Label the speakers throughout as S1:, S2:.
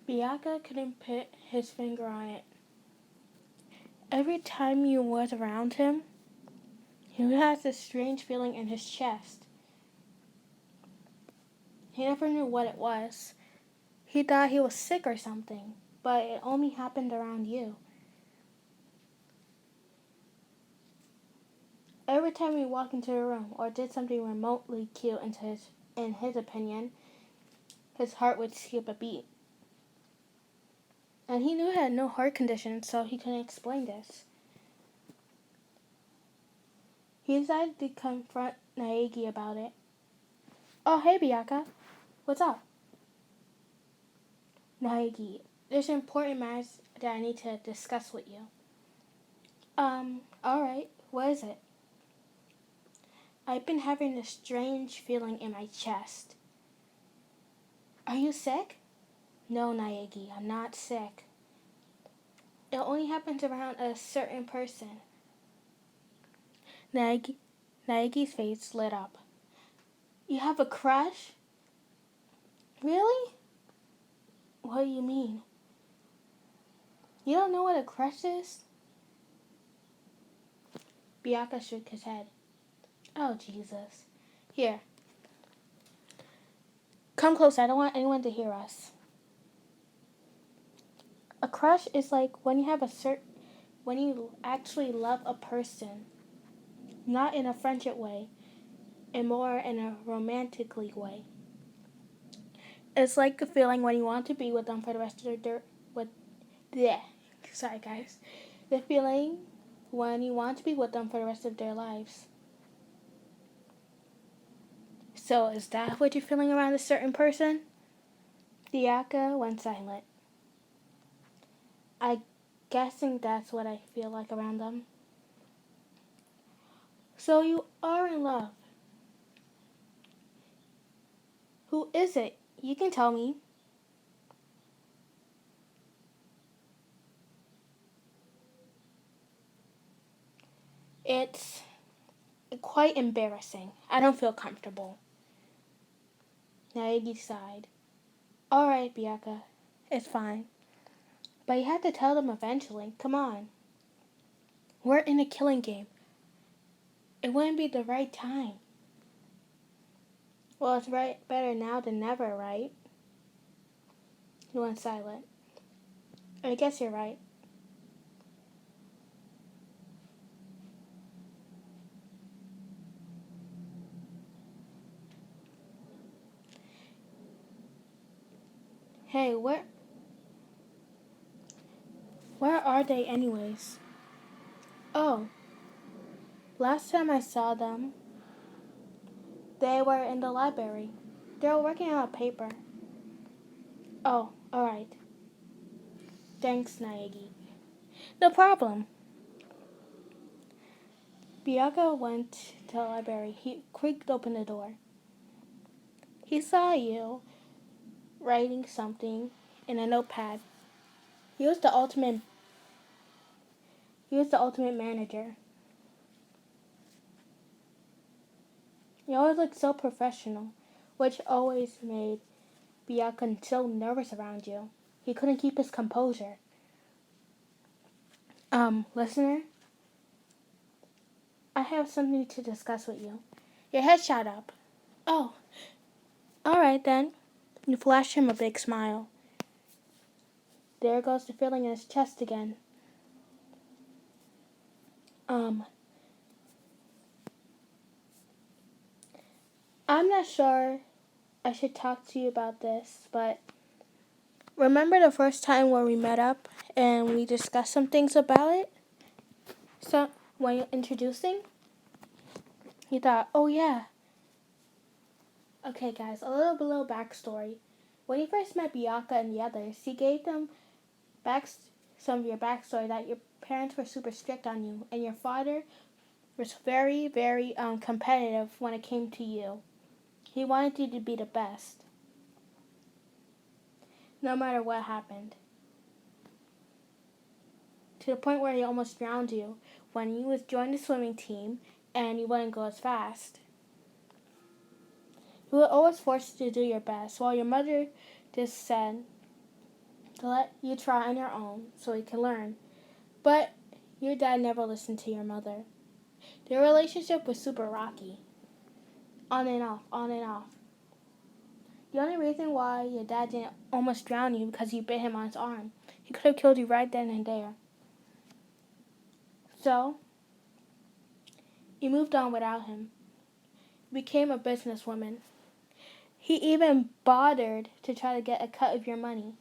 S1: Bianca couldn't put his finger on it. Every time you was around him, he had this strange feeling in his chest. He never knew what it was. He thought he was sick or something, but it only happened around you. Every time he walked into a room or did something remotely cute in his opinion, his heart would skip a beat. And he knew he had no heart condition, so he couldn't explain this. He decided to confront Naegi about it. Oh, hey, Bianca. What's up? Naegi, there's important matters that I need to discuss with you. Alright. What is it? I've been having this strange feeling in my chest. Are you sick? No, Naegi, I'm not sick. It only happens around a certain person. Naegi's face lit up. You have a crush? Really? What do you mean? You don't know what a crush is? Bianca shook his head. Oh, Jesus. Here. Come close. I don't want anyone to hear us. A crush is like when you actually love a person. Not in a friendship way, and more in a romantically way. It's like the feeling when you want to be with them for the rest of their Sorry, guys. The feeling when you want to be with them for the rest of their lives. So, is that what you're feeling around a certain person? Bianca went silent. I'm guessing that's what I feel like around them. So you are in love. Who is it? You can tell me. It's quite embarrassing. I don't feel comfortable. Naegi sighed. Alright, Bianca. It's fine. But you have to tell them eventually. Come on. We're in a killing game. It wouldn't be the right time. Well, it's better now than never, right? He went silent. I guess you're right. Hey, where are they anyways? Oh, last time I saw them, they were in the library. They were working on a paper. Oh, alright. Thanks, Naegi. No problem. Bianca went to the library. He creaked open the door. He saw you writing something in a notepad. He was the ultimate manager. He always looked so professional, which always made Bianca so nervous around you. He couldn't keep his composure. Listener, I have something to discuss with you. Your head shot up. Oh, alright then. You flashed him a big smile. There goes the feeling in his chest again. I'm not sure I should talk to you about this, but remember the first time where we met up and we discussed some things about it? So, when you're introducing, you thought, oh yeah. Okay, guys, a little backstory. When you first met Bianca and the others, he gave them some of your backstory that your parents were super strict on you, and your father was very, very competitive when it came to you. He wanted you to be the best, no matter what happened. To the point where he almost drowned you when you was joined the swimming team and you wouldn't go as fast. You were always forced to do your best, while your mother just said, to let you try on your own so you can learn. But your dad never listened to your mother. Their relationship was super rocky. On and off, on and off. The only reason why your dad didn't almost drown you because you bit him on his arm. He could have killed you right then and there. So, you moved on without him. You became a businesswoman. He even bothered to try to get a cut of your money.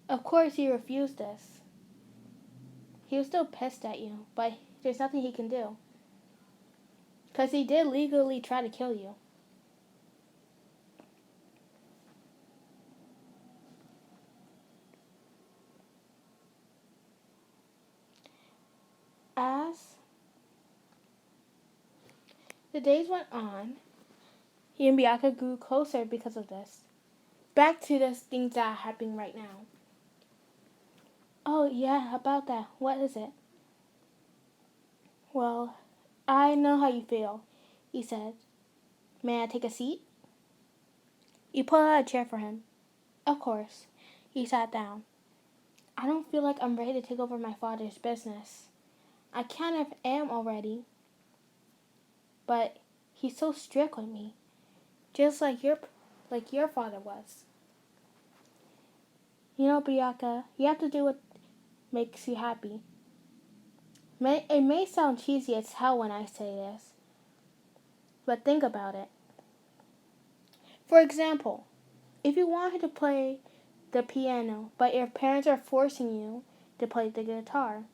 S1: Of course, he refused this. He was still pissed at you, but there's nothing he can do. Because he did legally try to kill you. As the days went on, he and Bianca grew closer because of this. Back to the things that are happening right now. Oh, yeah, about that. What is it? Well, I know how you feel, he said. May I take a seat? You pulled out a chair for him. Of course. He sat down. I don't feel like I'm ready to take over my father's business. I kind of am already. But he's so strict with me. Just like your father was. You know, Bianca, you have to do what makes you happy. It may sound cheesy as hell when I say this, but think about it. For example, if you wanted to play the piano, but your parents are forcing you to play the guitar,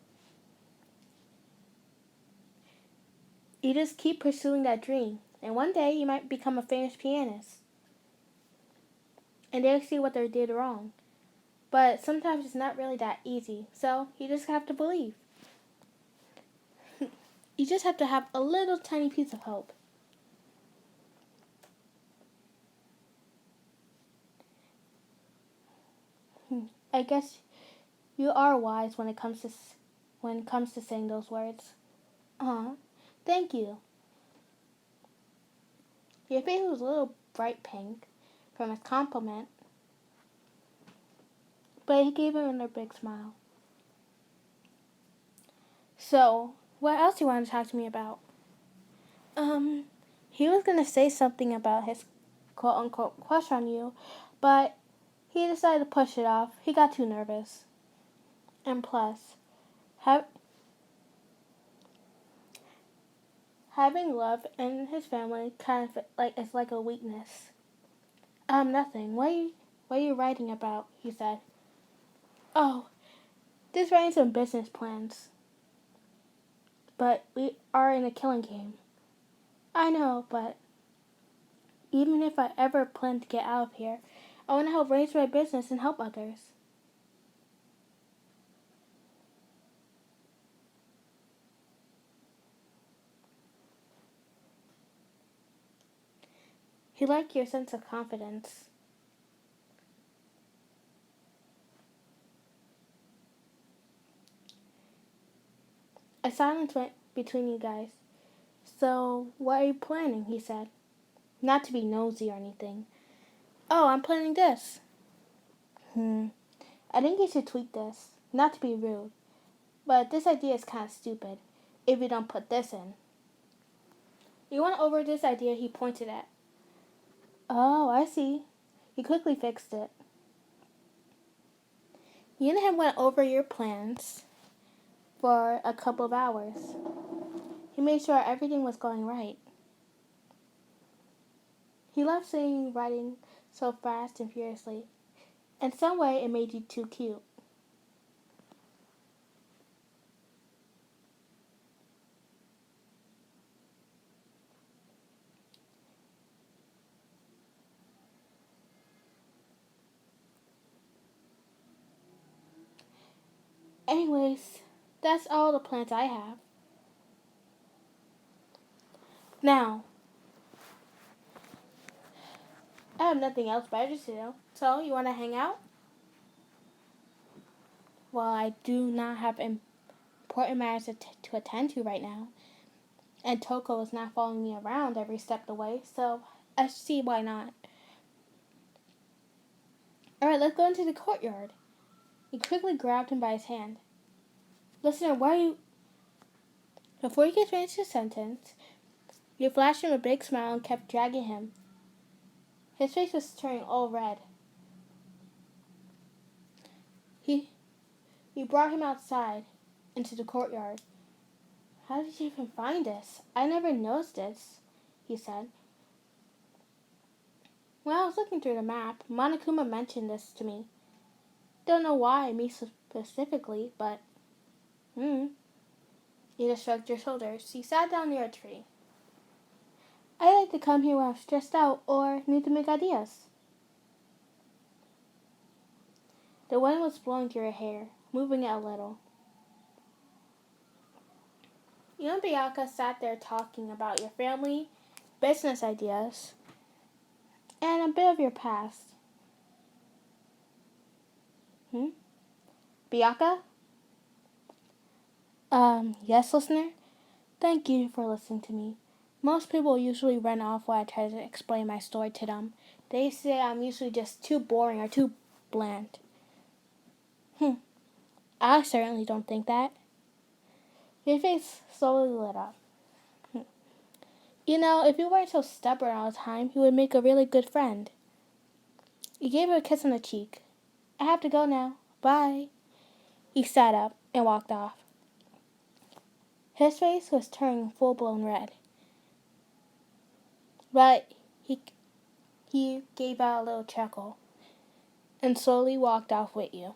S1: you just keep pursuing that dream, and one day you might become a famous pianist. And they'll see what they did wrong. But sometimes it's not really that easy, so you just have to believe. You just have to have a little tiny piece of hope. I guess you are wise when it comes to saying those words. Thank you. Your face was a little bright pink from his compliment, but he gave him another big smile. So, what else do you want to talk to me about? He was gonna say something about his quote-unquote crush on you, but he decided to push it off. He got too nervous. And plus, having love in his family kind of is like a weakness. Nothing. What are you writing about? He said. Oh, just writing some business plans. But we are in a killing game. I know, but even if I ever plan to get out of here, I want to help raise my business and help others. He liked your sense of confidence. A silence went between you guys. So, what are you planning? He said. Not to be nosy or anything. Oh, I'm planning this. I think you should tweak this. Not to be rude, but this idea is kind of stupid if you don't put this in. You went over this idea he pointed at. Oh, I see. He quickly fixed it. You and him went over your plans for a couple of hours. He made sure everything was going right. He loved seeing you writing so fast and furiously. In some way, it made you too cute. Anyways, that's all the plans I have. Now, I have nothing else better to do. So, you want to hang out? Well, I do not have important important matters to attend to right now. And Toko is not following me around every step of the way, so I see why not. Alright, let's go into the courtyard. He quickly grabbed him by his hand. Listener, why are you... Before he could finish his sentence, he flashed him a big smile and kept dragging him. His face was turning all red. He brought him outside, into the courtyard. How did you even find this? I never noticed this, he said. When I was looking through the map, Monokuma mentioned this to me. Don't know why, me specifically, but... You just shrugged your shoulders. He sat down near a tree. I like to come here when I'm stressed out or need to make ideas. The wind was blowing through her hair, moving it a little. You and Bianca sat there talking about your family, business ideas, and a bit of your past. Bianca? Yes, listener? Thank you for listening to me. Most people usually run off when I try to explain my story to them. They say I'm usually just too boring or too bland. I certainly don't think that. His face slowly lit up. You know, if you weren't so stubborn all the time, you would make a really good friend. He gave her a kiss on the cheek. I have to go now. Bye. He sat up and walked off. His face was turning full-blown red. But he gave out a little chuckle and slowly walked off with you.